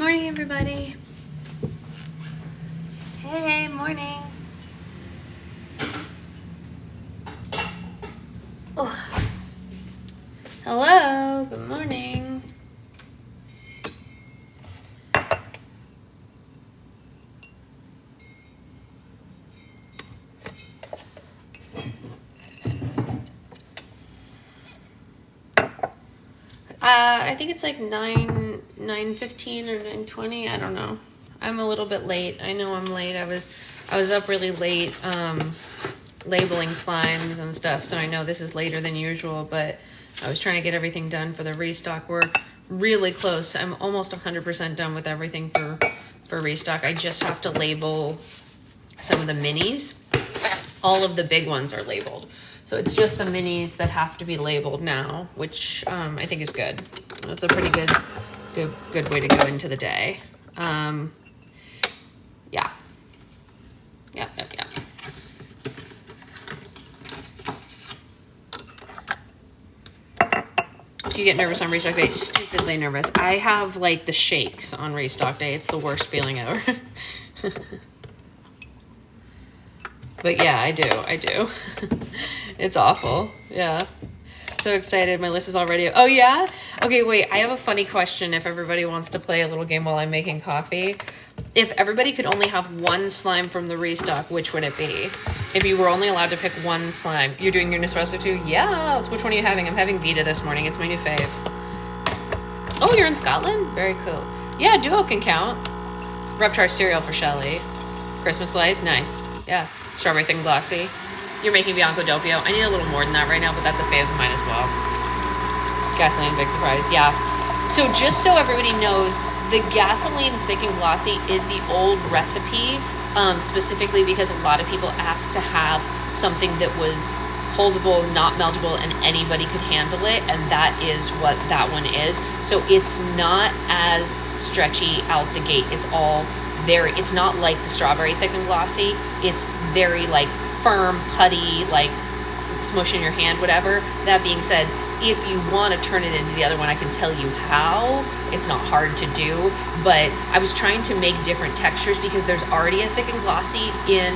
morning, everybody. Hey, morning. Oh. Hello, good morning. I think it's like 9:15 or 9:20. I don't know. I'm a little bit late. I know I'm late. I was up really late labeling slimes and stuff, so I know this is later than usual, but I was trying to get everything done for the restock. We're really close. I'm almost 100% done with everything for restock. I just have to label some of the minis. All of the big ones are labeled. So it's just the minis that have to be labeled now, which I think is good. That's a pretty good way to go into the day. Yeah. Do you get nervous on restock day? Stupidly nervous. I have like the shakes on restock day. It's the worst feeling ever. But yeah, I do. It's awful. Yeah. So excited. My list is already... Oh, yeah? Okay, wait. I have a funny question if everybody wants to play a little game while I'm making coffee. If everybody could only have one slime from the restock, which would it be? If you were only allowed to pick one slime. You're doing your Nespresso too? Yes. Which one are you having? I'm having Vita this morning. It's my new fave. Oh, you're in Scotland? Very cool. Yeah, Duo can count. Reptar cereal for Shelly. Christmas slice? Nice. Yeah. Strawberry Thin Glossy. You're making Bianco Doppio. I need a little more than that right now, but that's a fave of mine as well. Gasoline Big Surprise. Yeah. So just so everybody knows, the Gasoline Thick and Glossy is the old recipe, specifically because a lot of people asked to have something that was holdable, not meltable, and anybody could handle it, and that is what that one is. So it's not as stretchy out the gate. It's not like the Strawberry Thick and Glossy. It's very like firm, putty, like smush in your hand, whatever. That being said, if you want to turn it into the other one, I can tell you how. It's not hard to do, but I was trying to make different textures because there's already a Thick and Glossy in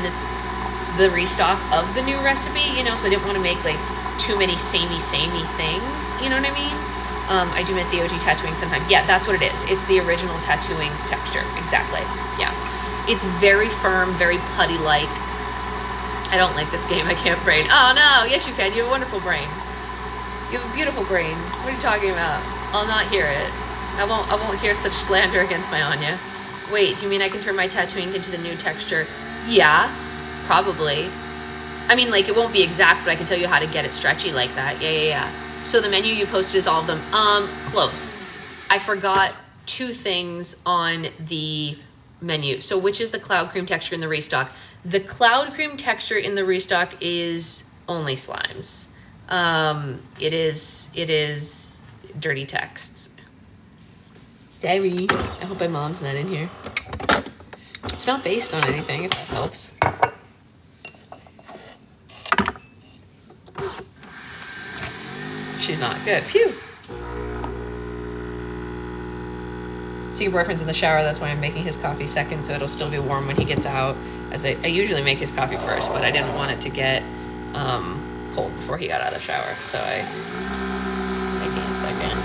the restock of the new recipe, so I didn't want to make like too many samey things, you know what I mean? I do miss the OG tattooing sometimes. Yeah, that's what it is. It's the original tattooing texture. Exactly. Yeah. It's very firm, very putty-like. I don't like this game. I can't brain. Oh, no. Yes, you can. You have a wonderful brain. You have a beautiful brain. What are you talking about? I'll not hear it. I won't hear such slander against my Anya. Wait, do you mean I can turn my tattooing into the new texture? Yeah, probably. I mean, like, it won't be exact, but I can tell you how to get it stretchy like that. Yeah. So the menu you posted is all of them. Close. I forgot two things on the menu. So which is the cloud cream texture in the restock? The cloud cream texture in the restock is only slimes. It is dirty texts. Sorry. I hope my mom's not in here. It's not based on anything, if that helps. She's not. Good. Phew. See your boyfriend's in the shower. That's why I'm making his coffee second, so it'll still be warm when he gets out. As I usually make his coffee first, but I didn't want it to get cold before he got out of the shower, so I making it second.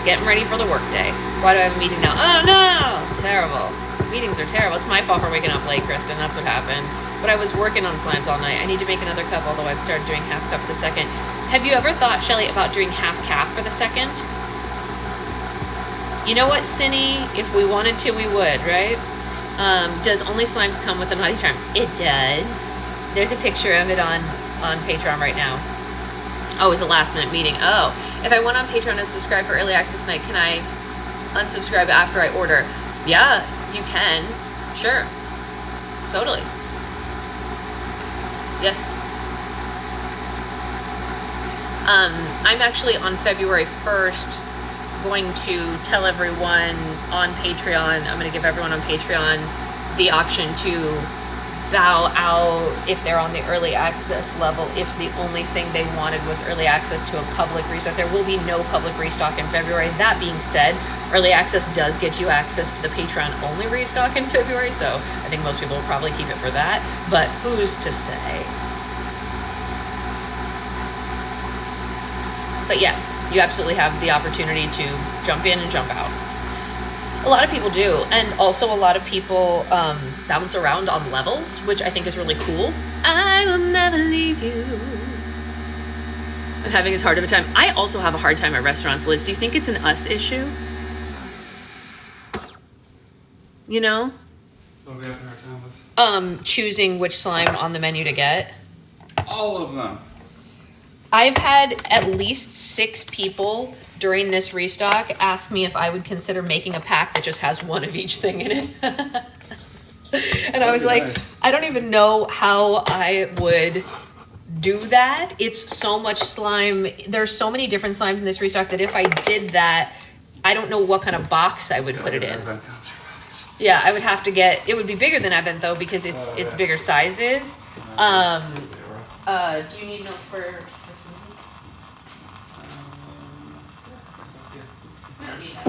Getting ready for the workday. Why do I have a meeting now? Oh no! Terrible. Meetings are terrible. It's my fault for waking up late, Kristen. That's what happened. But I was working on slimes all night. I need to make another cup, although I've started doing half cup for the second. Have you ever thought, Shelly, about doing half calf for the second? You know what, Cindy? If we wanted to, we would, right? Does Only Slimes come with a naughty charm? It does. There's a picture of it on Patreon right now. Oh, it's a last minute meeting. Oh, if I went on Patreon and subscribed for early access tonight, can I unsubscribe after I order? Yeah, you can. Sure. Totally. Yes. I'm actually on February 1st going to tell everyone on Patreon, I'm going to give everyone on Patreon the option to bow out if they're on the early access level if the only thing they wanted was early access to a public restock. There will be no public restock in February. That being said, early access does get you access to the Patreon only restock in February, so I think most people will probably keep it for that, but who's to say? But yes, you absolutely have the opportunity to jump in and jump out. A lot of people do, and also a lot of people bounce around on levels, which I think is really cool. I will never leave you. I'm having as hard of a time. I also have a hard time at restaurants, Liz. Do you think it's an us issue? You know? What do we have a hard time with? Choosing which slime on the menu to get. All of them. I've had at least 6 people during this restock ask me if I would consider making a pack that just has one of each thing in it. And I was like, nice. I don't even know how I would do that. It's so much slime. There's so many different slimes in this restock that if I did that, I don't know what kind of box I would put it in. Yeah, I would have to get, it would be bigger than Event though because it's bigger sizes. Do you need milk for I don't need that.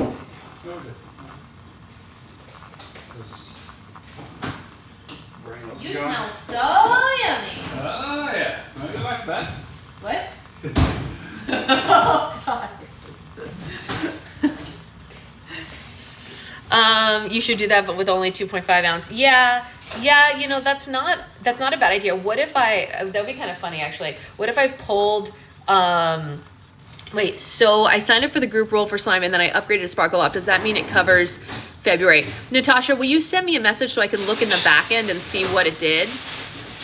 You smell so yummy. Oh yeah. Want to go back to bed? What? Oh God. You should do that, but with only 2.5 ounce. Yeah. You know that's not a bad idea. What if that would be kind of funny actually. What if I pulled wait, so I signed up for the group roll for slime and then I upgraded to Sparkle Off. Does that mean it covers February? Natasha, will you send me a message so I can look in the back end and see what it did?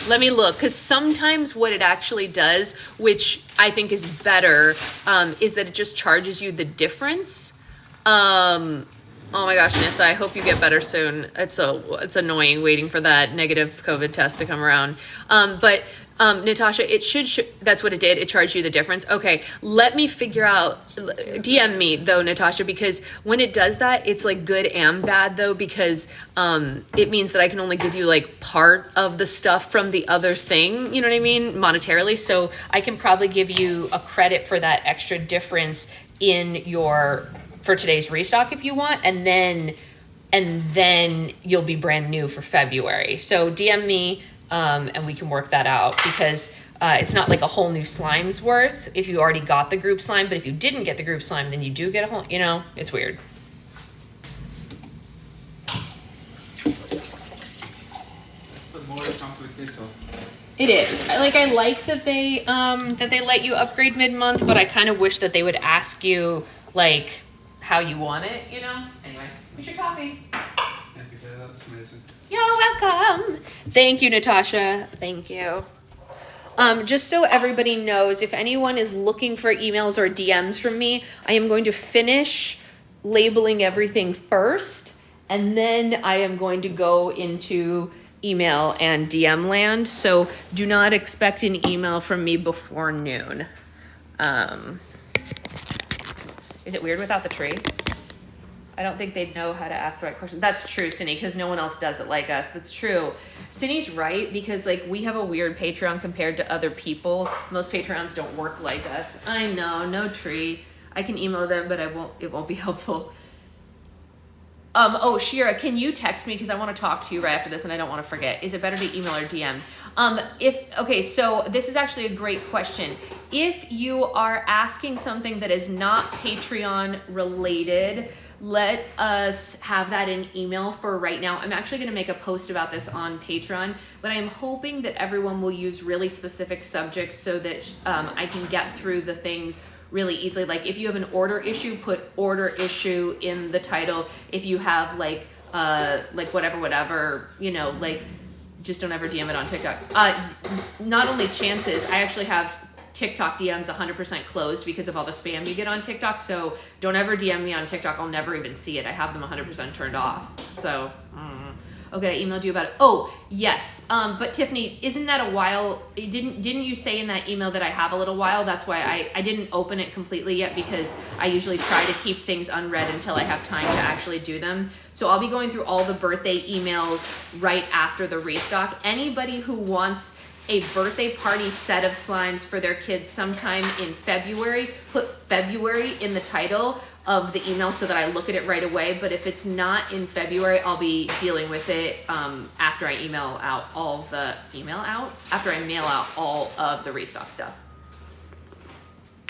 Let me look, because sometimes what it actually does, which I think is better, is that it just charges you the difference. Oh my gosh, Nissa, I hope you get better soon. It's annoying waiting for that negative COVID test to come around. But Natasha, it should that's what it did. It charged you the difference. Okay, let me figure out. DM me though, Natasha, because when it does that, it's like good and bad though, because it means that I can only give you like part of the stuff from the other thing. You know what I mean, monetarily. So I can probably give you a credit for that extra difference for today's restock if you want, and then you'll be brand new for February. So DM me. And we can work that out because it's not like a whole new slime's worth if you already got the group slime, but if you didn't get the group slime, then you do get a whole, it's weird. It's the more complicated. It is. I like that they let you upgrade mid-month, but I kind of wish that they would ask you like how you want it, Anyway, here's your coffee. Thank you, that was amazing. You're welcome. Thank you, Natasha. Thank you. Just so everybody knows, if anyone is looking for emails or DMs from me, I am going to finish labeling everything first, and then I am going to go into email and DM land. So do not expect an email from me before noon. Is it weird without the tree? I don't think they'd know how to ask the right question. That's true, Cindy, because no one else does it like us. That's true. Cindy's right, because we have a weird Patreon compared to other people. Most Patreons don't work like us. I know, no tree. I can email them, but it won't be helpful. Oh, Shira, can you text me? Because I want to talk to you right after this and I don't want to forget. Is it better to email or DM? Okay, so this is actually a great question. If you are asking something that is not Patreon related, let us have that in email for right now. I'm actually going to make a post about this on Patreon, but I'm hoping that everyone will use really specific subjects so that I can get through the things really easily. Like if you have an order issue, put order issue in the title. If you have whatever, just don't ever DM it on TikTok. Not only chances, I actually have TikTok DMs 100% closed because of all the spam you get on TikTok. So don't ever DM me on TikTok. I'll never even see it. I have them 100% turned off. So, Okay, I emailed you about it. Oh, yes. But Tiffany, isn't that a while? Didn't you say in that email that I have a little while? That's why I didn't open it completely yet, because I usually try to keep things unread until I have time to actually do them. So I'll be going through all the birthday emails right after the restock. Anybody who wants a birthday party set of slimes for their kids sometime in February, put February in the title of the email so that I look at it right away. But if it's not in February, I'll be dealing with it after I mail out all of the restock stuff.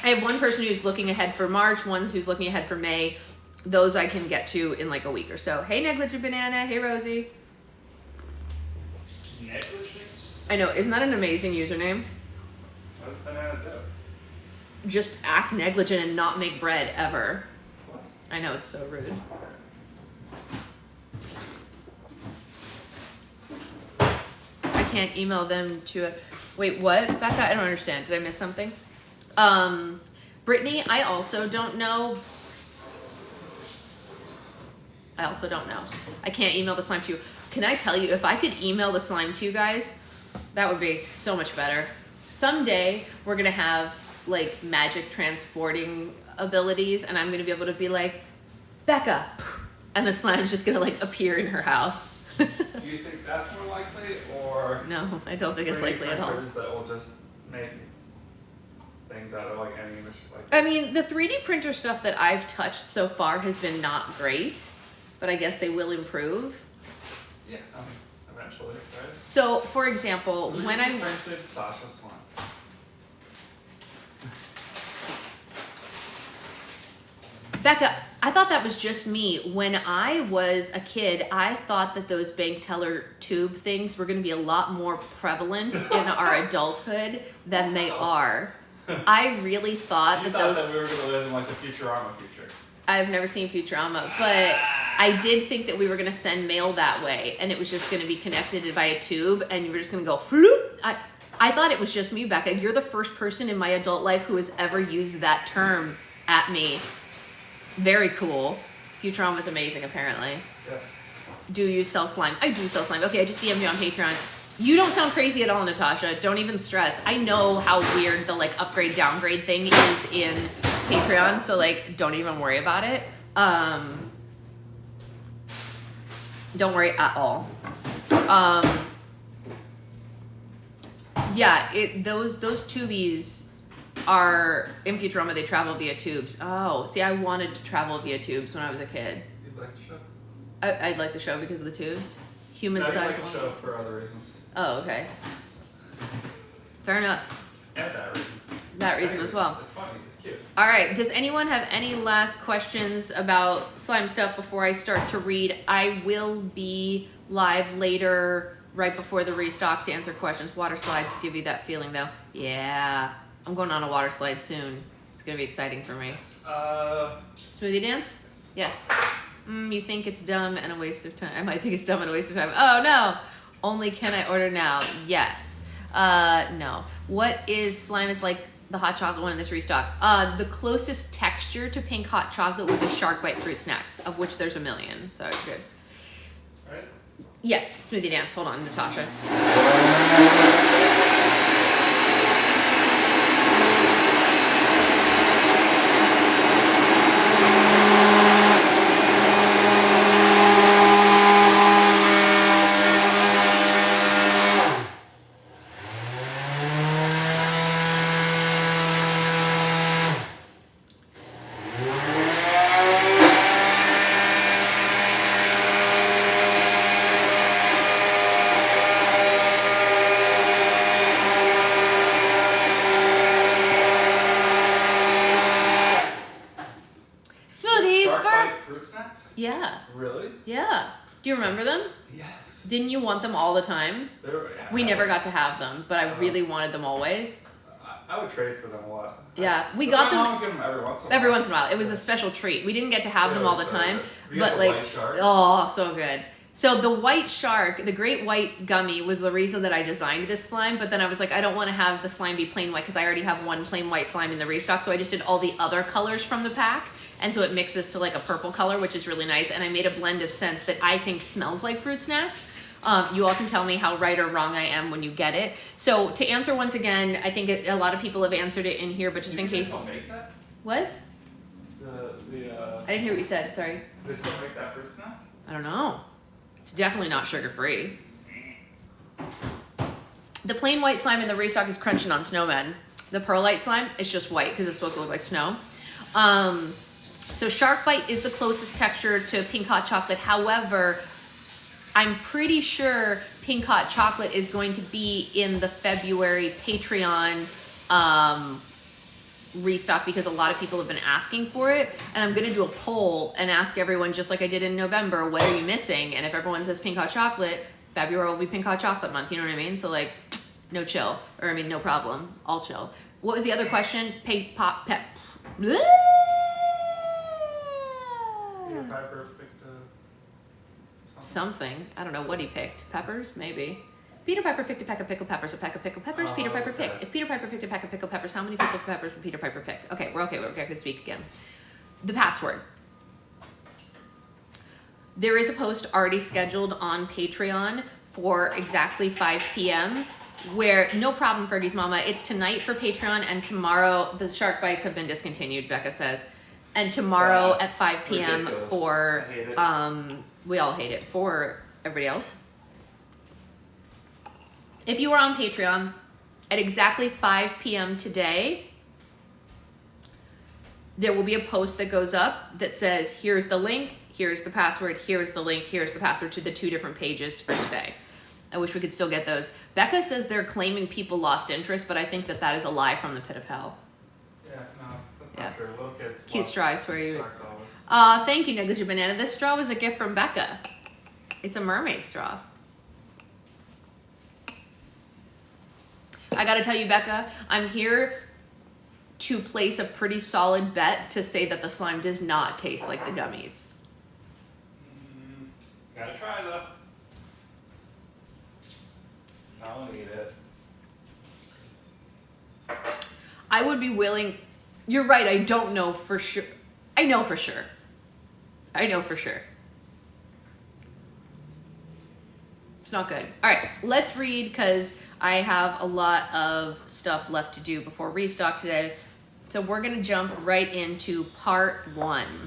I have one person who's looking ahead for March, one who's looking ahead for May. Those I can get to in like a week or so. Hey, Negligent Banana. Hey, Rosie. Negligent? I know, isn't that an amazing username? What does Banana do? Just act negligent and not make bread ever. What? I know, it's so rude. I can't email them to wait, what, Becca? I don't understand. Did I miss something? Brittany, I also don't know. I can't email the slime to you. Can I tell you, if I could email the slime to you guys, that would be so much better. Someday, we're gonna have like magic transporting abilities, and I'm gonna be able to be like, Becca, and the slime's just gonna like appear in her house. Do you think that's more likely, or No, I don't think it's 3D likely at all. printers that will just make things out of like any image like I this? mean, the 3D printer stuff that I've touched so far has been not great, but I guess they will improve. Yeah, eventually, right? So, for example, when I printed Sasha Slime. Becca, I thought that was just me. When I was a kid, I thought that those bank teller tube things were going to be a lot more prevalent in our adulthood than they are. I really thought You that thought those... that we were going to live in like the Futurama future. I've never seen Futurama, but I did think that we were going to send mail that way, and it was just going to be connected by a tube, and you were just going to go floop. I thought it was just me, Becca. You're the first person in my adult life who has ever used that term at me. Very cool. Futurama is amazing, apparently. Yes. Do you sell slime? I do sell slime. Okay, I just DM'd you on Patreon. You don't sound crazy at all, Natasha. Don't even stress. I know how weird the like upgrade downgrade thing is in Patreon, so like don't even worry about it. Don't worry at all. Yeah, those tubies are in Futurama. They travel via tubes. Oh, see, I wanted to travel via tubes when I was a kid. You'd like the show? I'd like the show because of the tubes. Human No, size. I'd like the show for other reasons. Oh, okay. Fair enough. And that reason. That reason as well. It's funny. It's cute. All right. Does anyone have any last questions about slime stuff before I start to read? I will be live later, right before the restock, to answer questions. Water slides give you that feeling, though. Yeah. I'm going on a water slide soon. It's going to be exciting for me. Smoothie dance? Yes. You think it's dumb and a waste of time. I might think it's dumb and a waste of time. Oh, no. Only can I order now? Yes. No. What is slime is like the hot chocolate one in this restock? The closest texture to pink hot chocolate would be Shark Bite fruit snacks, of which there's a million. So it's good. Right? Yes. Smoothie dance. Hold on, Natasha. Yeah. Really? Yeah. Do you remember them? Yes. Didn't you want them all the time? Yeah, We never got to have them, but I really wanted them always. I would trade for them a lot. Yeah, we got them. My mom would give them every once in a while. Every once in a while. It was a special treat. We didn't get to have them all the time, You but got the like, white shark? oh, so good. So the white shark, the great white gummy, was the reason that I designed this slime, but then I was like, I don't want to have the slime be plain white because I already have one plain white slime in the restock, so I just did all the other colors from the pack, and so it mixes to like a purple color, which is really nice, and I made a blend of scents that I think smells like fruit snacks, You all can tell me how right or wrong I am when you get it. So to answer once again, I think a lot of people have answered it in here, but just in case. They still make that? What? I didn't hear what you said, sorry. Do they still make that fruit snack? I don't know. It's definitely not sugar-free. The plain white slime in the restock is crunching on snowmen. The perlite slime is just white because it's supposed to look like snow. So Shark Bite is the closest texture to Pink Hot Chocolate. However, I'm pretty sure Pink Hot Chocolate is going to be in the February Patreon restock because a lot of people have been asking for it. And I'm going to do a poll and ask everyone, just like I did in November, what are you missing? And if everyone says Pink Hot Chocolate, February will be Pink Hot Chocolate month. You know what I mean? So like, no chill. Or I mean, no problem. All chill. What was the other question? Peter Piper picked something. I don't know what he picked. Peppers? Maybe. Peter Piper picked a peck of pickled peppers. A peck of pickled peppers. Peter Piper picked. If Peter Piper picked a peck of pickled peppers, how many pickled peppers would Peter Piper pick? Okay, we're okay. We're okay. I can speak again. The password. There is a post already scheduled on Patreon for exactly 5 p.m. where, no problem, Fergie's mama, it's tonight for Patreon and tomorrow, the Shark Bites have been discontinued, Becca says. And tomorrow at 5 p.m. ridiculous. for, I hate it. we all hate it, for everybody else. If you are on Patreon at exactly 5 p.m. today, there will be a post that goes up that says, here's the link, here's the password, here's the link, here's the password to the 2 different pages for today. I wish we could still get those. Becca says they're claiming people lost interest, but I think that that is a lie from the pit of hell. Yeah, no, that's not true. Little kids. Cute straw, I swear you. Always. Thank you, Negligent Banana. This straw was a gift from Becca. It's a mermaid straw. I gotta tell you, Becca, I'm here to place a pretty solid bet to say that the slime does not taste like the gummies. Gotta try though. I'll eat it. I would be willing. You're right. I don't know for sure. I know for sure. I know for sure. It's not good. All right, let's read because I have a lot of stuff left to do before restock today. So we're going to jump right into part 1. In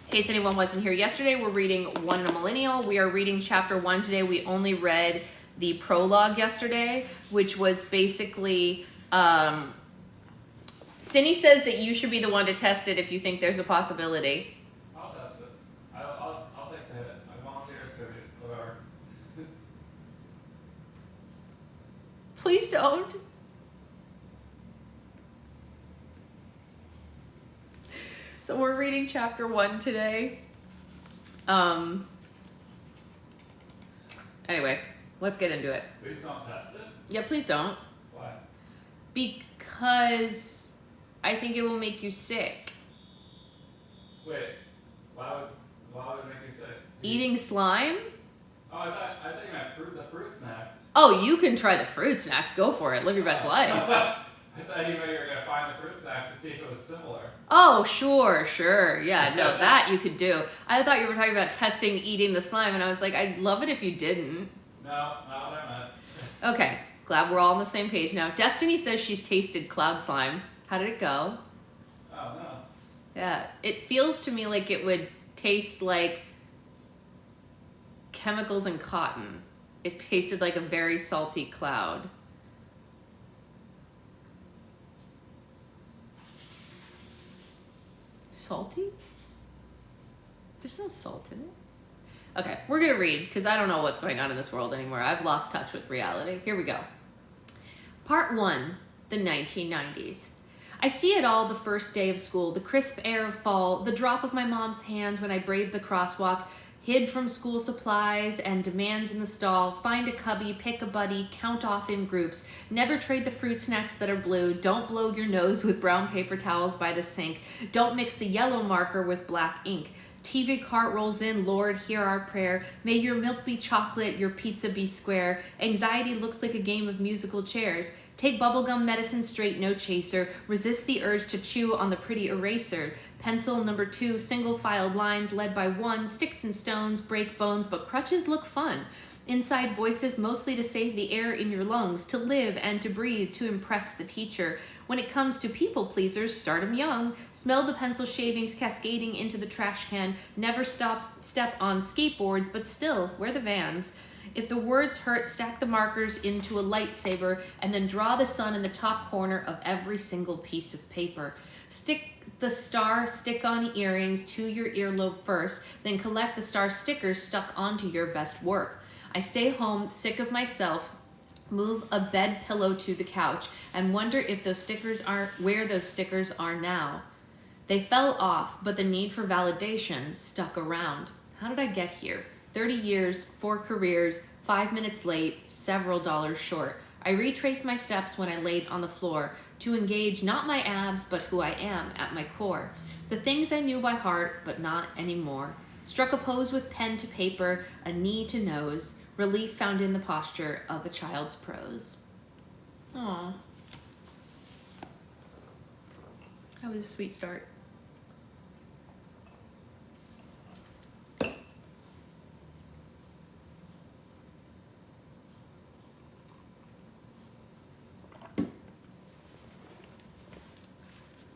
case anyone wasn't here yesterday, we're reading One in a Millennial. We are reading chapter 1 today. We only read the prologue yesterday, which was basically, Cindy says that you should be the one to test it if you think there's a possibility. I'll test it. I'll take the hit. I volunteer as Cody. Whatever. Please don't. So we're reading chapter 1 today. Anyway, let's get into it. Please don't test it. Yeah, please don't. Why? Because I think it will make you sick. Wait. Why would it make you sick? Eating slime? Oh, I thought you meant the fruit snacks. Oh, you can try the fruit snacks. Go for it. Live your best life. I thought you were gonna find the fruit snacks to see if it was similar. Oh, sure. Yeah, no, that you could do. I thought you were talking about testing eating the slime, and I was like, I'd love it if you didn't. No, not what I meant. Okay, glad we're all on the same page now. Destiny says she's tasted cloud slime. How did it go? Oh, no. Yeah, it feels to me like it would taste like chemicals and cotton. It tasted like a very salty cloud. Salty? There's no salt in it. Okay, we're gonna read because I don't know what's going on in this world anymore. I've lost touch with reality. Here we go. Part 1, the 1990s. I see it all the first day of school, the crisp air of fall, the drop of my mom's hand when I braved the crosswalk, hid from school supplies and demands in the stall, find a cubby, pick a buddy, count off in groups, never trade the fruit snacks that are blue, don't blow your nose with brown paper towels by the sink, don't mix the yellow marker with black ink. TV cart rolls in, Lord, hear our prayer. May your milk be chocolate, your pizza be square. Anxiety looks like a game of musical chairs. Take bubblegum medicine straight, no chaser. Resist the urge to chew on the pretty eraser. Pencil number 2, single filed lines led by 1. Sticks and stones break bones, but crutches look fun. Inside voices mostly to save the air in your lungs, to live and to breathe, to impress the teacher. When it comes to people pleasers, start 'em young. Smell the pencil shavings cascading into the trash can. Never step on skateboards, but still, wear the Vans. If the words hurt, stack the markers into a lightsaber and then draw the sun in the top corner of every single piece of paper. Stick the star stick-on earrings to your earlobe first, then collect the star stickers stuck onto your best work. I stay home, sick of myself, move a bed pillow to the couch, and wonder if those stickers are where those stickers are now. They fell off, but the need for validation stuck around. How did I get here? 30 years, 4 careers, 5 minutes late, several dollars short. I retrace my steps when I laid on the floor to engage not my abs, but who I am at my core. The things I knew by heart, but not anymore. Struck a pose with pen to paper, a knee to nose, relief found in the posture of a child's prose. Aww. That was a sweet start.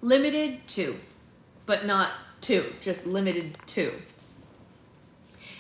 Limited to, but not to, just limited to.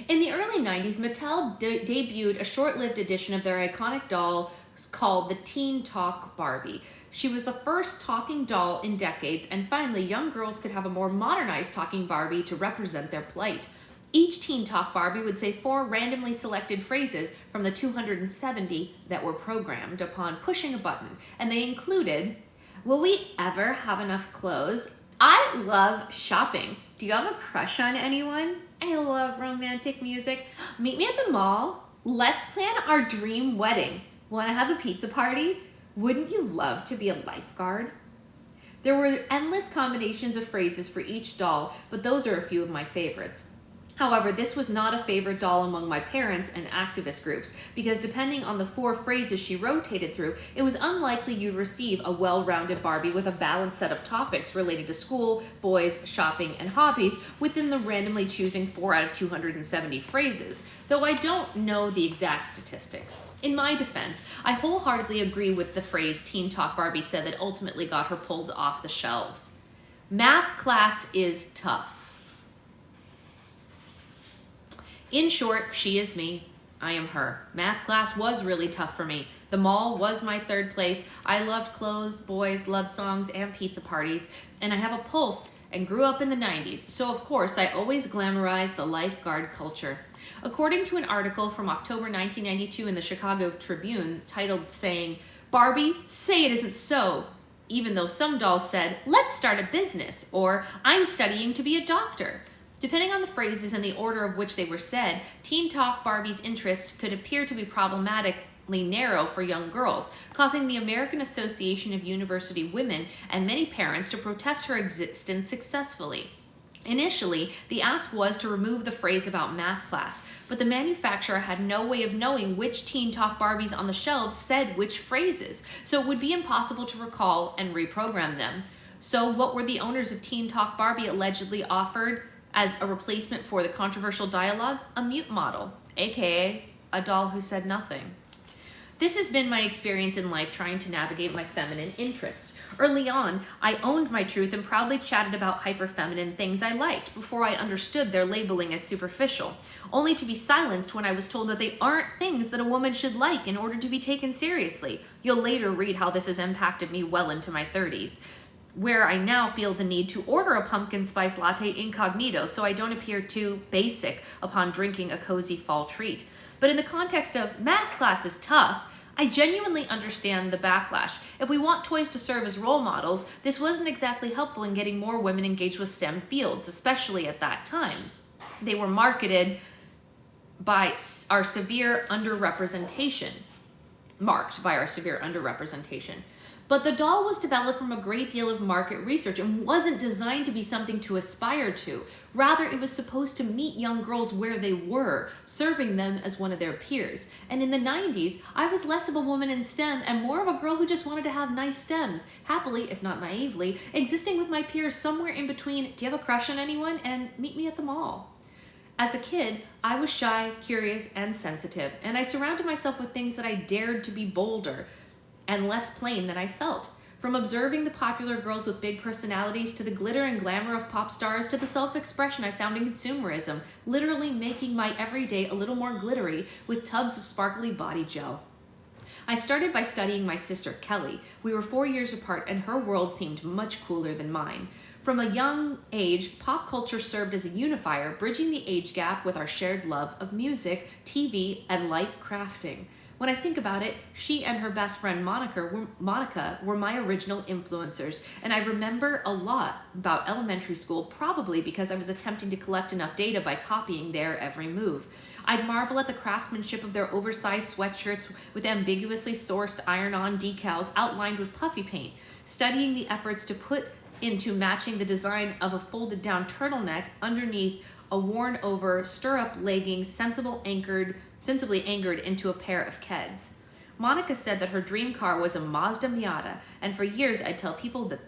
In the early 90s, Mattel debuted a short-lived edition of their iconic doll called the Teen Talk Barbie. She was the first talking doll in decades, and finally, young girls could have a more modernized talking Barbie to represent their plight. Each Teen Talk Barbie would say 4 randomly selected phrases from the 270 that were programmed upon pushing a button, and they included, "Will we ever have enough clothes? I love shopping. Do you have a crush on anyone? I love romantic music. Meet me at the mall. Let's plan our dream wedding. Want to have a pizza party? Wouldn't you love to be a lifeguard?" There were endless combinations of phrases for each doll, but those are a few of my favorites. However, this was not a favorite doll among my parents and activist groups, because depending on the 4 phrases she rotated through, it was unlikely you'd receive a well-rounded Barbie with a balanced set of topics related to school, boys, shopping, and hobbies within the randomly choosing 4 out of 270 phrases, though I don't know the exact statistics. In my defense, I wholeheartedly agree with the phrase Teen Talk Barbie said that ultimately got her pulled off the shelves. Math class is tough. In short, she is me. I am her. Math class was really tough for me. The mall was my 3rd place. I loved clothes, boys, love songs, and pizza parties. And I have a pulse and grew up in the 90s. So of course, I always glamorized the lifeguard culture. According to an article from October 1992 in the Chicago Tribune titled saying, "Barbie, say it isn't so," even though some dolls said, "Let's start a business," or "I'm studying to be a doctor." Depending on the phrases and the order of which they were said, Teen Talk Barbie's interests could appear to be problematically narrow for young girls, causing the American Association of University Women and many parents to protest her existence successfully. Initially, the ask was to remove the phrase about math class, but the manufacturer had no way of knowing which Teen Talk Barbies on the shelves said which phrases, so it would be impossible to recall and reprogram them. So what were the owners of Teen Talk Barbie allegedly offered as a replacement for the controversial dialogue? A mute model, aka a doll who said nothing. This has been my experience in life trying to navigate my feminine interests. Early on, I owned my truth and proudly chatted about hyper-feminine things I liked before I understood their labeling as superficial, only to be silenced when I was told that they aren't things that a woman should like in order to be taken seriously. You'll later read how this has impacted me well into my 30s. Where I now feel the need to order a pumpkin spice latte incognito so I don't appear too basic upon drinking a cozy fall treat. But in the context of math class is tough, I genuinely understand the backlash. If we want toys to serve as role models, this wasn't exactly helpful in getting more women engaged with STEM fields, especially at that time. They were marketed by our severe underrepresentation, marked by our severe underrepresentation. But the doll was developed from a great deal of market research and wasn't designed to be something to aspire to. Rather, it was supposed to meet young girls where they were, serving them as one of their peers. And in the 90s, I was less of a woman in STEM and more of a girl who just wanted to have nice stems, happily, if not naively, existing with my peers somewhere in between, "Do you have a crush on anyone?" and "Meet me at the mall." As a kid, I was shy, curious, and sensitive, and I surrounded myself with things that I dared to be bolder and less plain than I felt. From observing the popular girls with big personalities to the glitter and glamour of pop stars to the self-expression I found in consumerism, literally making my everyday a little more glittery with tubs of sparkly body gel. I started by studying my sister, Kelly. We were 4 years apart, and her world seemed much cooler than mine. From a young age, pop culture served as a unifier, bridging the age gap with our shared love of music, TV, and light crafting. When I think about it, she and her best friend Monica were my original influencers, and I remember a lot about elementary school, probably because I was attempting to collect enough data by copying their every move. I'd marvel at the craftsmanship of their oversized sweatshirts with ambiguously sourced iron-on decals outlined with puffy paint, studying the efforts to put into matching the design of a folded down turtleneck underneath a worn over stirrup legging sensibly anchored into a pair of Keds. Monica said that her dream car was a Mazda Miata, and for years I'd tell people that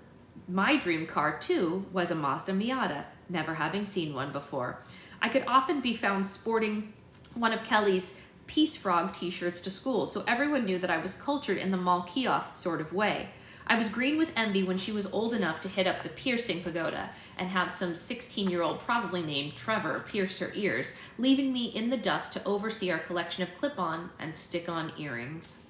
my dream car too was a Mazda Miata, never having seen one before. I could often be found sporting one of Kelly's Peace Frog t-shirts to school, so everyone knew that I was cultured in the mall kiosk sort of way. I was green with envy when she was old enough to hit up the piercing pagoda and have some 16-year-old, probably named Trevor, pierce her ears, leaving me in the dust to oversee our collection of clip-on and stick-on earrings.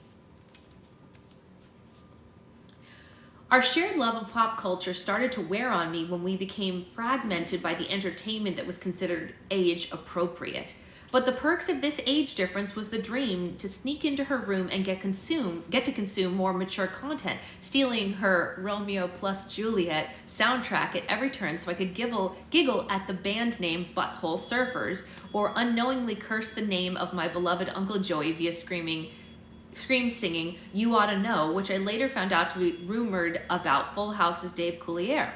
Our shared love of pop culture started to wear on me when we became fragmented by the entertainment that was considered age appropriate. But the perks of this age difference was the dream to sneak into her room and get to consume more mature content, stealing her Romeo plus Juliet soundtrack at every turn so I could giggle at the band name Butthole Surfers, or unknowingly curse the name of my beloved Uncle Joey via scream singing You Oughta Know, which I later found out to be rumored about Full House's Dave Coulier.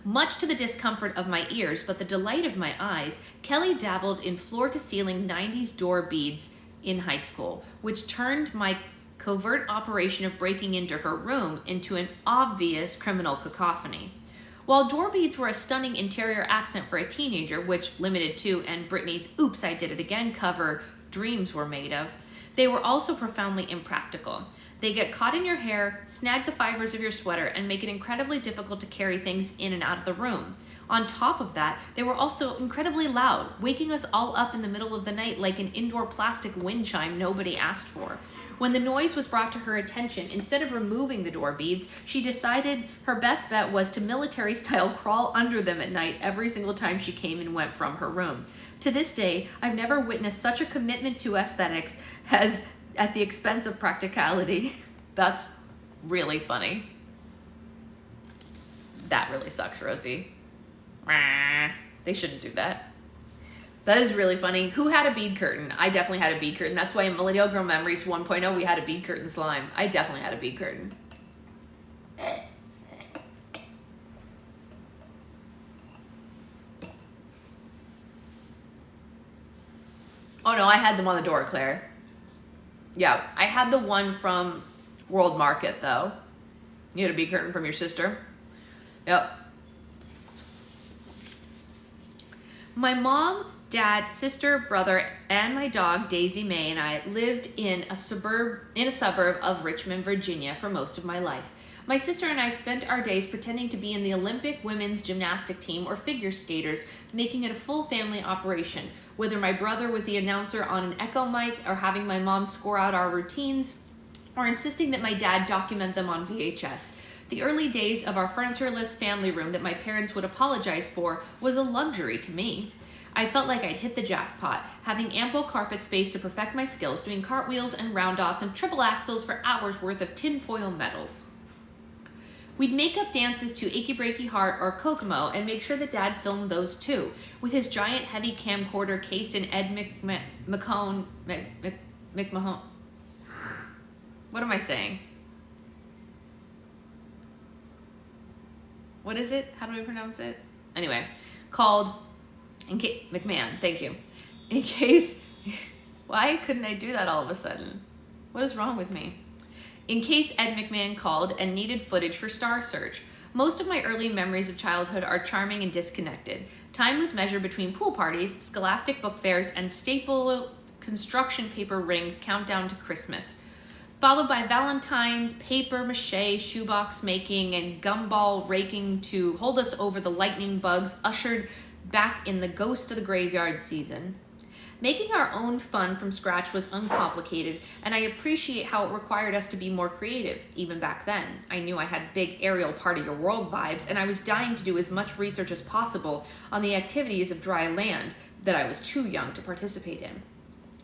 Much to the discomfort of my ears, but the delight of my eyes, Kelly dabbled in floor-to-ceiling 90s door beads in high school, which turned my covert operation of breaking into her room into an obvious criminal cacophony. While door beads were a stunning interior accent for a teenager, which Limited 2 and Britney's Oops, I Did It Again cover dreams were made of, they were also profoundly impractical. They get caught in your hair, snag the fibers of your sweater, and make it incredibly difficult to carry things in and out of the room. On top of that, they were also incredibly loud, waking us all up in the middle of the night like an indoor plastic wind chime nobody asked for. When the noise was brought to her attention, instead of removing the door beads, she decided her best bet was to military-style crawl under them at night every single time she came and went from her room. To this day, I've never witnessed such a commitment to aesthetics as at the expense of practicality. That's really funny. That really sucks, Rosie. They shouldn't do that. That is really funny. Who had a bead curtain? I definitely had a bead curtain. That's why in Millennial Girl Memories 1.0 we had a bead curtain slime. I definitely had a bead curtain. Oh no, I had them on the door, Claire. Yeah, I had the one from World Market, though. You had a bead curtain from your sister? Yep. My mom, dad, sister, brother, and my dog, Daisy Mae, and I lived in a suburb of Richmond, Virginia for most of my life. My sister and I spent our days pretending to be in the Olympic women's gymnastic team or figure skaters, making it a full family operation. Whether my brother was the announcer on an echo mic or having my mom score out our routines or insisting that my dad document them on VHS. The early days of our furnitureless family room that my parents would apologize for was a luxury to me. I felt like I'd hit the jackpot, having ample carpet space to perfect my skills, doing cartwheels and roundoffs and triple axels for hours worth of tinfoil medals. We'd make up dances to Achy Breaky Heart or Kokomo and make sure that Dad filmed those too, with his giant heavy camcorder cased in Ed McMahon. What am I saying? What is it? How do I pronounce it? Anyway, called McMahon, thank you. In case, why couldn't I do that all of a sudden? What is wrong with me? In case Ed McMahon called and needed footage for Star Search. Most of my early memories of childhood are charming and disconnected. Time was measured between pool parties, scholastic book fairs, and staple construction paper rings countdown to Christmas, followed by Valentine's, paper mache, shoebox making, and gumball raking to hold us over the lightning bugs ushered back in the ghost of the graveyard season. Making our own fun from scratch was uncomplicated, and I appreciate how it required us to be more creative, even back then. I knew I had big aerial party your world vibes, and I was dying to do as much research as possible on the activities of dry land that I was too young to participate in.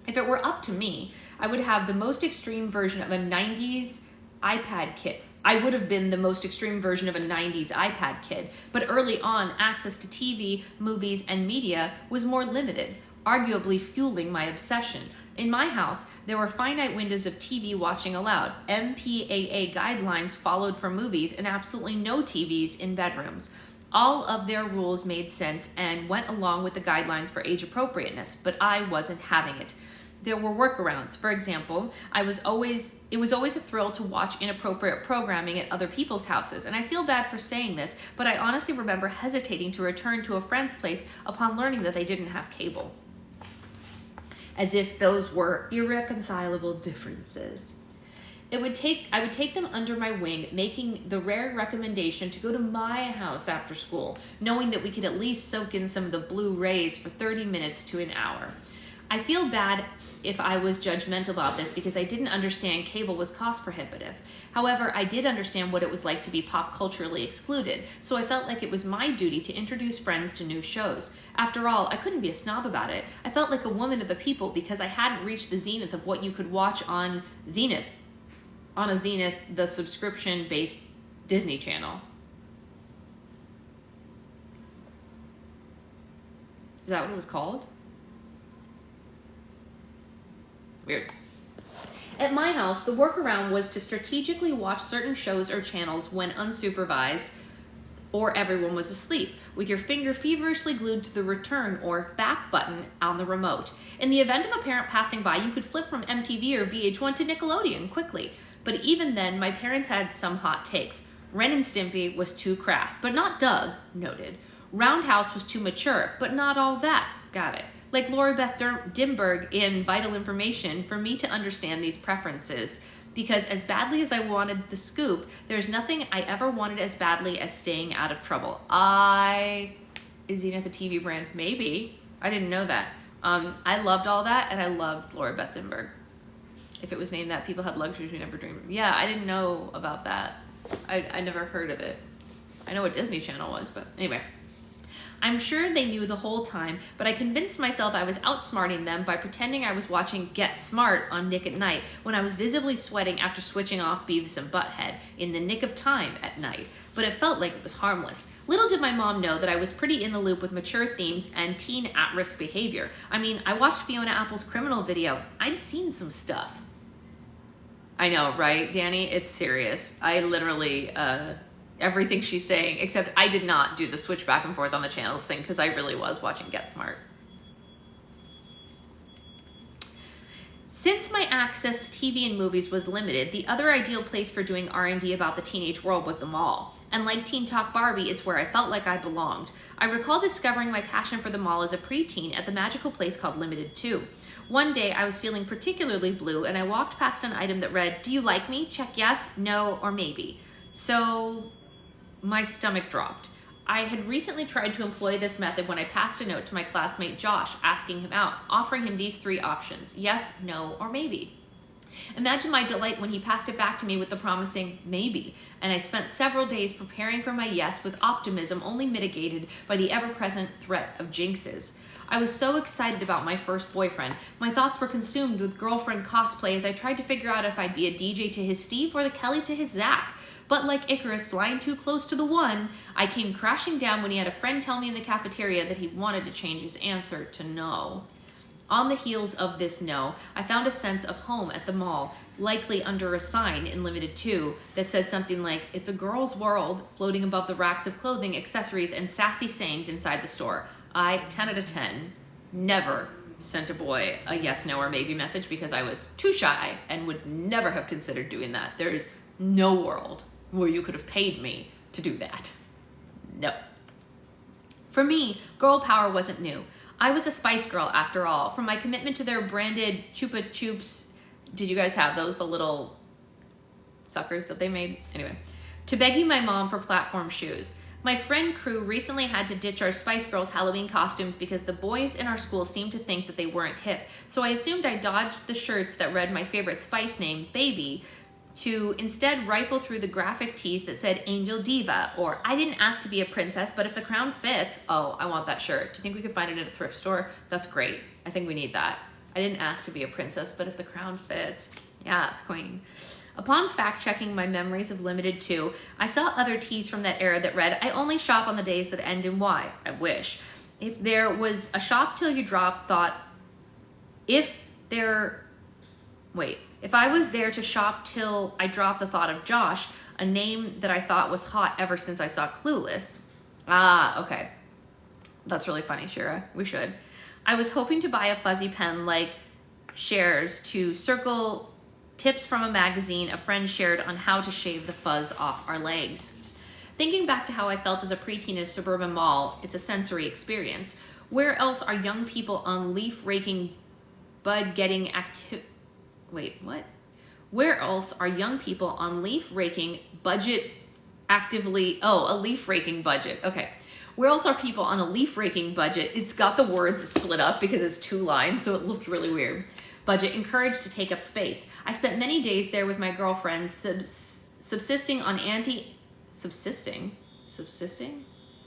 If it were up to me, I would have the most extreme version of a 90s iPad kit. I would have been the most extreme version of a 90s iPad kid, but early on, access to TV, movies, and media was more limited, arguably fueling my obsession. In my house, there were finite windows of TV watching allowed, MPAA guidelines followed for movies, and absolutely no TVs in bedrooms. All of their rules made sense and went along with the guidelines for age appropriateness, but I wasn't having it. There were workarounds. For example, it was always a thrill to watch inappropriate programming at other people's houses, and I feel bad for saying this, but I honestly remember hesitating to return to a friend's place upon learning that they didn't have cable. As if those were irreconcilable differences. I would take them under my wing, making the rare recommendation to go to my house after school, knowing that we could at least soak in some of the blue rays for 30 minutes to an hour. I feel bad if I was judgmental about this because I didn't understand cable was cost prohibitive. However, I did understand what it was like to be pop culturally excluded, so I felt like it was my duty to introduce friends to new shows. After all, I couldn't be a snob about it. I felt like a woman of the people because I hadn't reached the zenith of what you could watch on Zenith, the subscription-based Disney Channel. Is that what it was called? Weird. At my house, the workaround was to strategically watch certain shows or channels when unsupervised or everyone was asleep, with your finger feverishly glued to the return or back button on the remote. In the event of a parent passing by, you could flip from MTV or VH1 to Nickelodeon quickly. But even then, my parents had some hot takes. Ren and Stimpy was too crass, but not Doug, noted. Roundhouse was too mature, but not all that. Got it. Like Lori Beth Dimberg in Vital Information, for me to understand these preferences. Because as badly as I wanted the scoop, there's nothing I ever wanted as badly as staying out of trouble. Is Zenith a TV brand? Maybe. I didn't know that. I loved all that, and I loved Lori Beth Dimberg. If it was named that, people had luxuries we never dreamed of. Yeah, I didn't know about that. I never heard of it. I know what Disney Channel was, but anyway. I'm sure they knew the whole time, but I convinced myself I was outsmarting them by pretending I was watching Get Smart on Nick at Night when I was visibly sweating after switching off Beavis and Butthead in the nick of time at night, but it felt like it was harmless. Little did my mom know that I was pretty in the loop with mature themes and teen at-risk behavior. I mean, I watched Fiona Apple's Criminal video. I'd seen some stuff. I know, right, Danny? It's serious. I literally, everything she's saying, except I did not do the switch back and forth on the channels thing because I really was watching Get Smart. Since my access to TV and movies was limited, the other ideal place for doing R&D about the teenage world was the mall. And like Teen Talk Barbie, it's where I felt like I belonged. I recall discovering my passion for the mall as a preteen at the magical place called Limited 2. One day, I was feeling particularly blue, and I walked past an item that read, "Do you like me? Check yes, no, or maybe." So my stomach dropped. I had recently tried to employ this method when I passed a note to my classmate Josh, asking him out, offering him these three options: yes, no, or maybe. Imagine my delight when he passed it back to me with the promising maybe, and I spent several days preparing for my yes with optimism only mitigated by the ever-present threat of jinxes. I was so excited about my first boyfriend. My thoughts were consumed with girlfriend cosplay as I tried to figure out if I'd be a DJ to his Steve or the Kelly to his Zach. But like Icarus flying too close to the one, I came crashing down when he had a friend tell me in the cafeteria that he wanted to change his answer to no. On the heels of this no, I found a sense of home at the mall, likely under a sign in Limited 2 that said something like, "It's a girl's world," floating above the racks of clothing, accessories, and sassy sayings inside the store. 10 out of 10, never sent a boy a yes, no, or maybe message because I was too shy and would never have considered doing that. There is no world where you could have paid me to do that. No. For me, girl power wasn't new. I was a Spice Girl after all. From my commitment to their branded Chupa Chups, did you guys have those, the little suckers that they made? Anyway, to begging my mom for platform shoes. My friend crew recently had to ditch our Spice Girls Halloween costumes because the boys in our school seemed to think that they weren't hip. So I assumed I dodged the shirts that read my favorite Spice name, Baby, to instead rifle through the graphic tees that said Angel Diva, or I didn't ask to be a princess, but if the crown fits, oh, I want that shirt. Do you think we could find it at a thrift store? That's great. I think we need that. I didn't ask to be a princess, but if the crown fits, yes, queen. Upon fact-checking my memories of Limited 2, I saw other tees from that era that read, I only shop on the days that end in Y. I wish. If there was a shop till you drop thought, if I was there to shop till I dropped the thought of Josh, a name that I thought was hot ever since I saw Clueless. Ah, okay. That's really funny, Shira. We should. I was hoping to buy a fuzzy pen like Cher's to circle tips from a magazine a friend shared on how to shave the fuzz off our legs. Thinking back to how I felt as a preteen in a suburban mall, it's a sensory experience. Where else are young people on leaf raking bud getting active? Wait, what? Where else are young people on leaf raking budget actively? Oh, a leaf raking budget. Okay. Where else are people on a leaf raking budget? It's got the words split up because it's 2 lines, so it looked really weird. Budget encouraged to take up space. I spent many days there with my girlfriends, subsisting on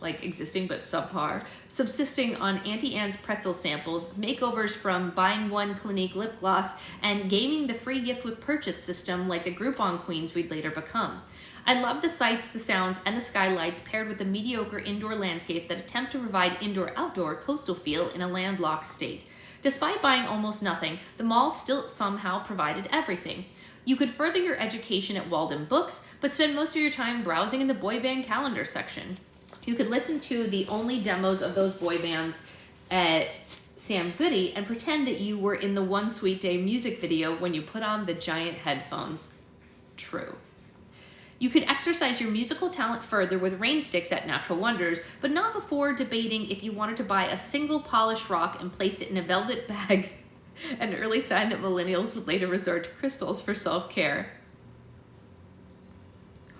like existing but subpar, subsisting on Auntie Anne's pretzel samples, makeovers from buying one Clinique lip gloss, and gaming the free gift with purchase system like the Groupon queens we'd later become. I love the sights, the sounds, and the skylights paired with the mediocre indoor landscape that attempt to provide indoor-outdoor coastal feel in a landlocked state. Despite buying almost nothing, the mall still somehow provided everything. You could further your education at Walden Books, but spend most of your time browsing in the boy band calendar section. You could listen to the only demos of those boy bands at Sam Goody and pretend that you were in the One Sweet Day music video when you put on the giant headphones. True. You could exercise your musical talent further with rain sticks at Natural Wonders, but not before debating if you wanted to buy a single polished rock and place it in a velvet bag, an early sign that millennials would later resort to crystals for self-care.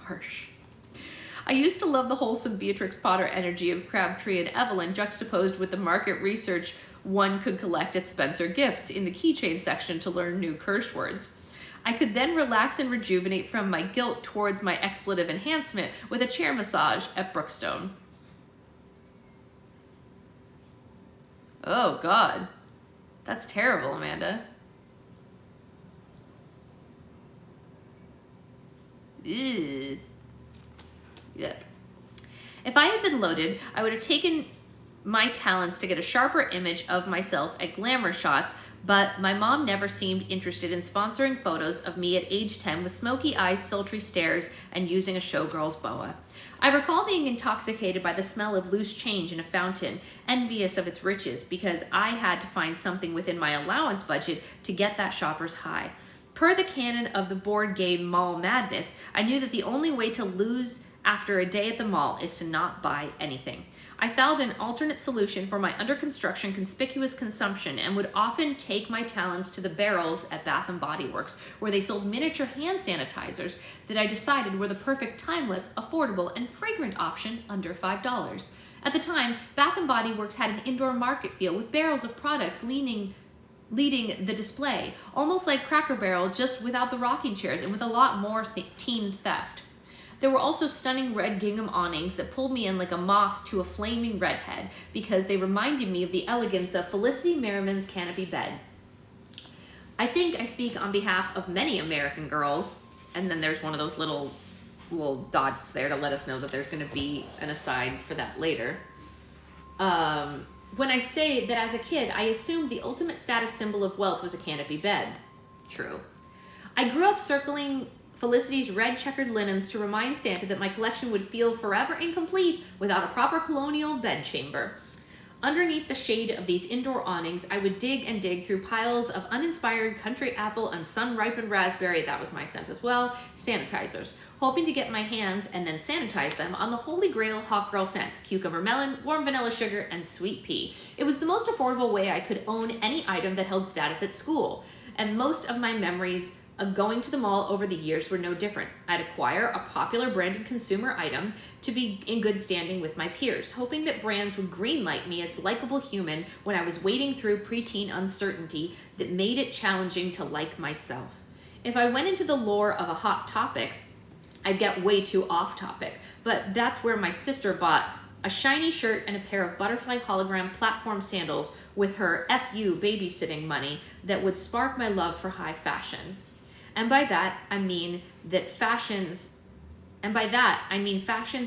Harsh. I used to love the wholesome Beatrix Potter energy of Crabtree and Evelyn juxtaposed with the market research one could collect at Spencer Gifts in the keychain section to learn new curse words. I could then relax and rejuvenate from my guilt towards my expletive enhancement with a chair massage at Brookstone. Oh, God. That's terrible, Amanda. Ew. Yuck. If I had been loaded, I would have taken my talents to get a sharper image of myself at glamour shots, but my mom never seemed interested in sponsoring photos of me at age 10 with smoky eyes, sultry stares, and using a showgirl's boa. I recall being intoxicated by the smell of loose change in a fountain, envious of its riches, because I had to find something within my allowance budget to get that shopper's high. Per the canon of the board game Mall Madness, I knew that the only way to lose after a day at the mall is to not buy anything. I found an alternate solution for my under-construction conspicuous consumption and would often take my talents to the barrels at Bath & Body Works, where they sold miniature hand sanitizers that I decided were the perfect timeless, affordable, and fragrant option under $5. At the time, Bath & Body Works had an indoor market feel with barrels of products leading the display, almost like Cracker Barrel, just without the rocking chairs and with a lot more teen theft. There were also stunning red gingham awnings that pulled me in like a moth to a flaming redhead because they reminded me of the elegance of Felicity Merriman's canopy bed. I think I speak on behalf of many American girls, and then there's one of those little dots there to let us know that there's going to be an aside for that later. When I say that as a kid, I assumed the ultimate status symbol of wealth was a canopy bed. True. I grew up circling Felicity's red checkered linens to remind Santa that my collection would feel forever incomplete without a proper colonial bedchamber. Underneath the shade of these indoor awnings, I would dig and dig through piles of uninspired country apple and sun-ripened raspberry, that was my scent as well, sanitizers, hoping to get my hands and then sanitize them on the holy grail hot girl scents: cucumber melon, warm vanilla sugar, and sweet pea. It was the most affordable way I could own any item that held status at school, and most of my memories of going to the mall over the years were no different. I'd acquire a popular branded consumer item to be in good standing with my peers, hoping that brands would greenlight me as a likable human when I was wading through preteen uncertainty that made it challenging to like myself. If I went into the lore of a hot topic, I'd get way too off topic, but that's where my sister bought a shiny shirt and a pair of butterfly hologram platform sandals with her FU babysitting money that would spark my love for high fashion. And by that, I mean fashions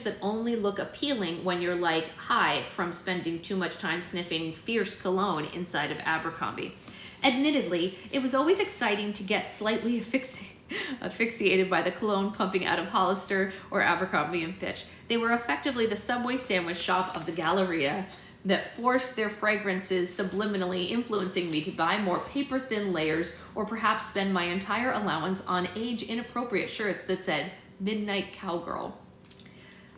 that only look appealing when you're like high from spending too much time sniffing fierce cologne inside of Abercrombie. Admittedly, it was always exciting to get slightly asphyxiated by the cologne pumping out of Hollister or Abercrombie and Fitch. They were effectively the Subway sandwich shop of the Galleria that forced their fragrances subliminally influencing me to buy more paper-thin layers, or perhaps spend my entire allowance on age-inappropriate shirts that said Midnight Cowgirl.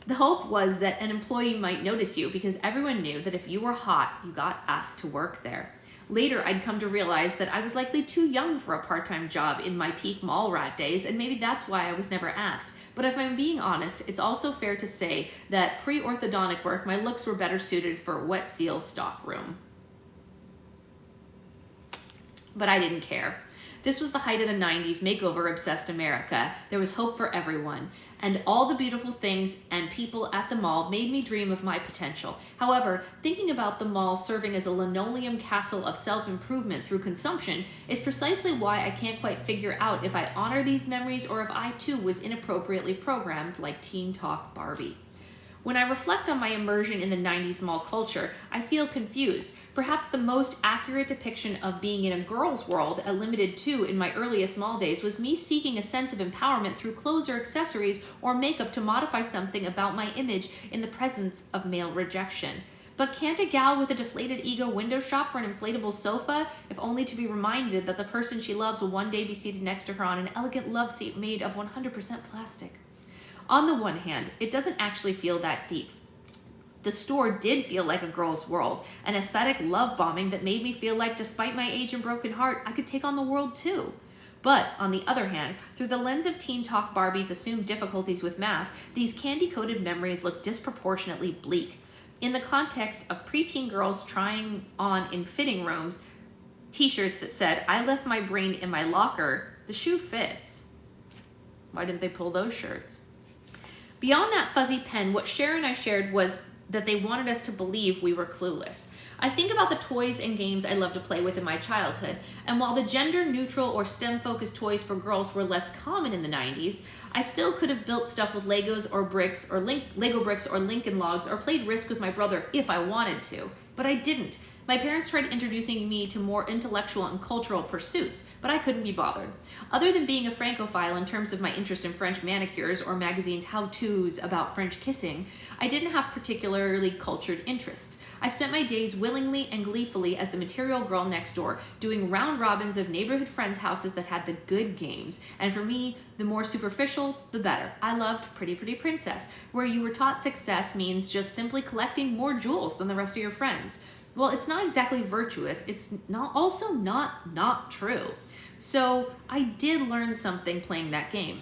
The hope was that an employee might notice you, because everyone knew that if you were hot, you got asked to work there. Later, I'd come to realize that I was likely too young for a part-time job in my peak mall rat days, and maybe that's why I was never asked. But if I'm being honest, it's also fair to say that pre-orthodontic work, my looks were better suited for wet seal stockroom. But I didn't care. This was the height of the 90s makeover-obsessed America. There was hope for everyone, and all the beautiful things and people at the mall made me dream of my potential. However, thinking about the mall serving as a linoleum castle of self-improvement through consumption is precisely why I can't quite figure out if I honor these memories or if I too was inappropriately programmed like Teen Talk Barbie. When I reflect on my immersion in the 90s mall culture, I feel confused. Perhaps the most accurate depiction of being in a girl's world at Limited 2 in my earliest mall days was me seeking a sense of empowerment through clothes or accessories or makeup to modify something about my image in the presence of male rejection. But can't a gal with a deflated ego window shop for an inflatable sofa, if only to be reminded that the person she loves will one day be seated next to her on an elegant love seat made of 100% plastic? On the one hand, it doesn't actually feel that deep. The store did feel like a girl's world, an aesthetic love bombing that made me feel like, despite my age and broken heart, I could take on the world too. But, on the other hand, through the lens of Teen Talk Barbie's assumed difficulties with math, these candy-coated memories look disproportionately bleak. In the context of preteen girls trying on in fitting rooms t-shirts that said, "I left my brain in my locker," the shoe fits. Why didn't they pull those shirts? Beyond that fuzzy pen, what Cher and I shared was that they wanted us to believe we were clueless. I think about the toys and games I loved to play with in my childhood, and while the gender-neutral or STEM-focused toys for girls were less common in the 90s, I still could have built stuff with Legos or bricks or Lego bricks or Lincoln Logs or played Risk with my brother if I wanted to, but I didn't. My parents tried introducing me to more intellectual and cultural pursuits, but I couldn't be bothered. Other than being a Francophile in terms of my interest in French manicures or magazines' how-tos about French kissing, I didn't have particularly cultured interests. I spent my days willingly and gleefully as the material girl next door, doing round robins of neighborhood friends' houses that had the good games. And for me, the more superficial, the better. I loved Pretty Pretty Princess, where you were taught success means just simply collecting more jewels than the rest of your friends. Well, it's not exactly virtuous. It's also not true. So I did learn something playing that game.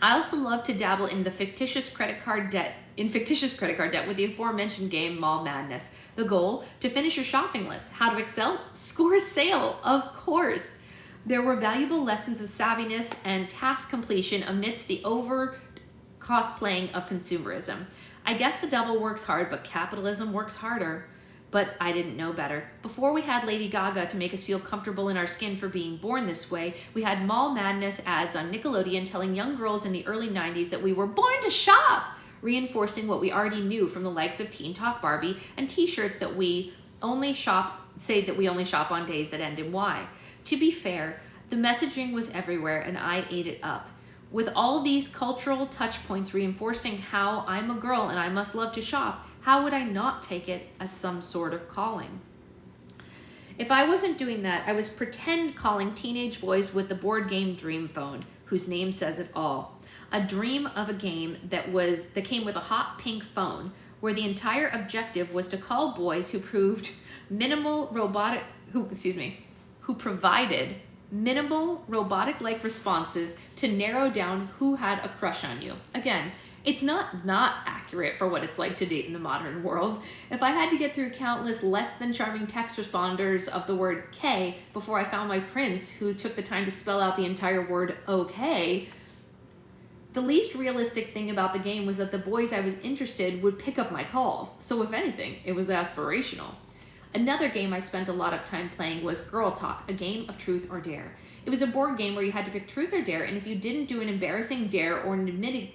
I also love to dabble in fictitious credit card debt with the aforementioned game Mall Madness. The goal? To finish your shopping list. How to excel? Score a sale, of course. There were valuable lessons of savviness and task completion amidst the over-cost playing of consumerism. I guess the devil works hard, but capitalism works harder. But I didn't know better. Before we had Lady Gaga to make us feel comfortable in our skin for being born this way, we had Mall Madness ads on Nickelodeon telling young girls in the early 90s that we were born to shop, reinforcing what we already knew from the likes of Teen Talk Barbie and t-shirts that we only shop on days that end in Y. To be fair, the messaging was everywhere and I ate it up. With all these cultural touch points reinforcing how I'm a girl and I must love to shop, How would I not take it as some sort of calling? If I wasn't doing that, I was pretend calling teenage boys with the board game Dream Phone, whose name says it all. A dream of a game that came with a hot pink phone, where the entire objective was to call boys who provided minimal robotic-like responses to narrow down who had a crush on you. Again, it's not accurate for what it's like to date in the modern world. If I had to get through countless less than charming text responders of the word K before I found my prince who took the time to spell out the entire word okay, the least realistic thing about the game was that the boys I was interested would pick up my calls. So if anything, it was aspirational. Another game I spent a lot of time playing was Girl Talk, a game of truth or dare. It was a board game where you had to pick truth or dare, and if you didn't do an embarrassing dare or admit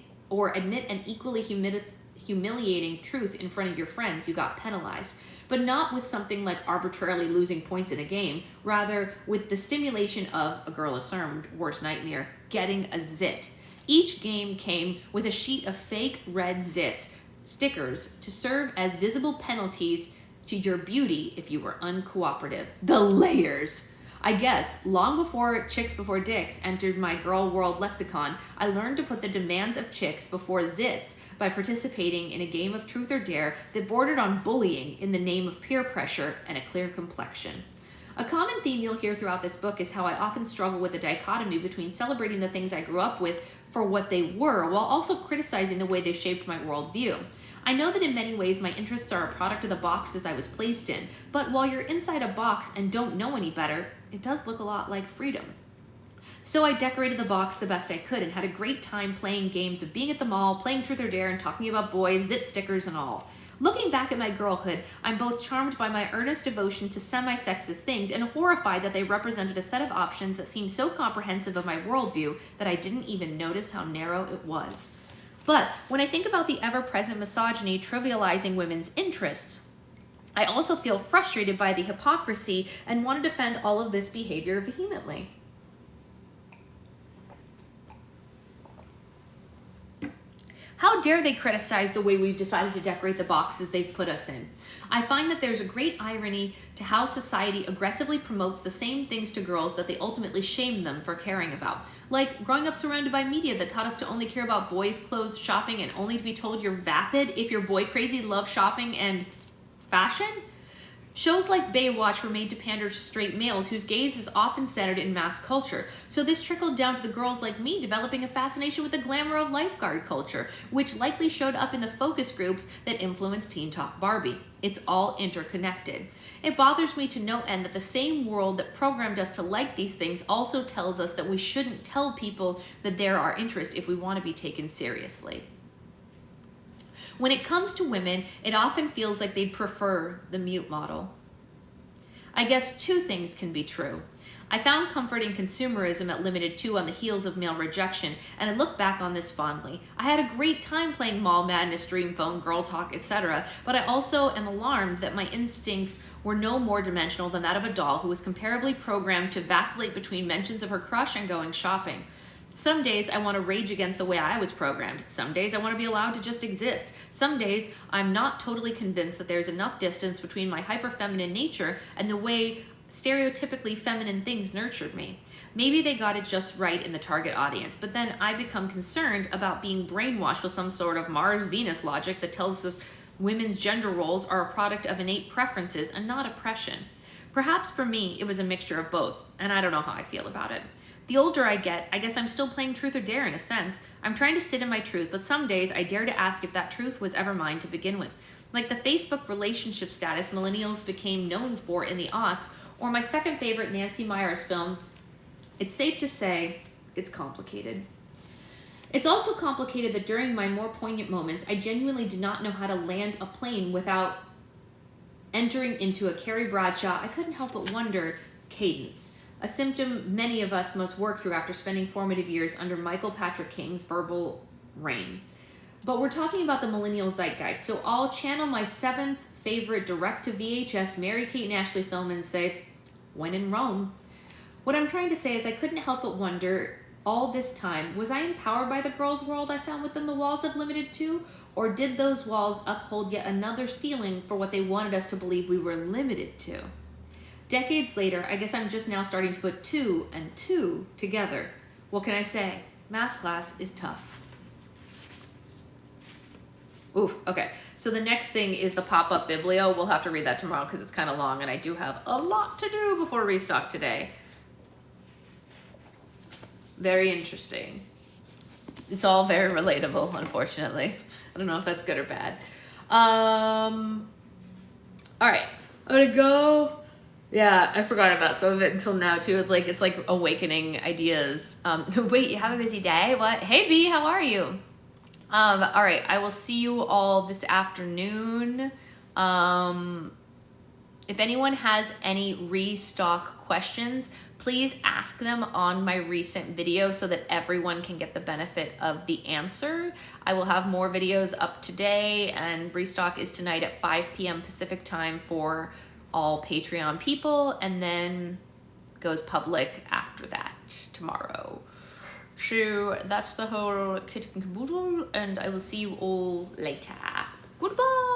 an equally humiliating truth in front of your friends, you got penalized. But not with something like arbitrarily losing points in a game, rather with the stimulation of, a girl assumed, worst nightmare, getting a zit. Each game came with a sheet of fake red zits, stickers, to serve as visible penalties to your beauty if you were uncooperative. The layers! I guess, long before Chicks Before Dicks entered my girl world lexicon, I learned to put the demands of chicks before zits by participating in a game of truth or dare that bordered on bullying in the name of peer pressure and a clear complexion. A common theme you'll hear throughout this book is how I often struggle with the dichotomy between celebrating the things I grew up with for what they were, while also criticizing the way they shaped my worldview. I know that in many ways my interests are a product of the boxes I was placed in, but while you're inside a box and don't know any better, it does look a lot like freedom. So I decorated the box the best I could and had a great time playing games of being at the mall, playing truth or dare, and talking about boys, zit stickers and all. Looking back at my girlhood, I'm both charmed by my earnest devotion to semi-sexist things and horrified that they represented a set of options that seemed so comprehensive of my worldview that I didn't even notice how narrow it was. But when I think about the ever-present misogyny trivializing women's interests, I also feel frustrated by the hypocrisy and want to defend all of this behavior vehemently. How dare they criticize the way we've decided to decorate the boxes they've put us in? I find that there's a great irony to how society aggressively promotes the same things to girls that they ultimately shame them for caring about. Like growing up surrounded by media that taught us to only care about boys' clothes, shopping, and only to be told you're vapid if your boy crazy love shopping and fashion. Shows like Baywatch were made to pander to straight males whose gaze is often centered in mass culture. So this trickled down to the girls like me developing a fascination with the glamour of lifeguard culture, which likely showed up in the focus groups that influenced Teen Talk Barbie. It's all interconnected. It bothers me to no end that the same world that programmed us to like these things also tells us that we shouldn't tell people that they're our interest if we want to be taken seriously. When it comes to women, it often feels like they'd prefer the mute model. I guess two things can be true. I found comfort in consumerism at Limited 2 on the heels of male rejection, and I look back on this fondly. I had a great time playing Mall Madness, Dream Phone, Girl Talk, etc., but I also am alarmed that my instincts were no more dimensional than that of a doll who was comparably programmed to vacillate between mentions of her crush and going shopping. Some days I want to rage against the way I was programmed. Some days I want to be allowed to just exist. Some days I'm not totally convinced that there's enough distance between my hyper-feminine nature and the way stereotypically feminine things nurtured me. Maybe they got it just right in the target audience, but then I become concerned about being brainwashed with some sort of Mars-Venus logic that tells us women's gender roles are a product of innate preferences and not oppression. Perhaps for me, it was a mixture of both, and I don't know how I feel about it. The older I get, I guess I'm still playing truth or dare in a sense. I'm trying to sit in my truth, but some days I dare to ask if that truth was ever mine to begin with. Like the Facebook relationship status millennials became known for in the aughts, or my second favorite Nancy Meyers film, it's safe to say it's complicated. It's also complicated that during my more poignant moments, I genuinely did not know how to land a plane without entering into a Carrie Bradshaw, I couldn't help but wonder, cadence. A symptom many of us must work through after spending formative years under Michael Patrick King's verbal reign. But we're talking about the millennial zeitgeist, so I'll channel my seventh favorite direct-to-VHS Mary-Kate and Ashley film and say, when in Rome. What I'm trying to say is I couldn't help but wonder All this time, was I empowered by the girls' world I found within the walls of Limited 2? Or did those walls uphold yet another ceiling for what they wanted us to believe we were limited to? Decades later, I guess I'm just now starting to put 2 and 2 together. What can I say? Math class is tough. Oof, okay. So the next thing is the pop-up biblio. We'll have to read that tomorrow because it's kind of long and I do have a lot to do before restock today. Very interesting. It's all very relatable, unfortunately. I don't know if that's good or bad. All right, I'm gonna go. Yeah, I forgot about some of it until now too. Like it's like awakening ideas. Wait, you have a busy day? What? Hey B, how are you? All right, I will see you all this afternoon. If anyone has any restock questions, please ask them on my recent video so that everyone can get the benefit of the answer. I will have more videos up today, and restock is tonight at 5 p.m. Pacific time for all Patreon people, and then goes public after that tomorrow. So that's the whole kit and caboodle, and I will see you all later. Goodbye.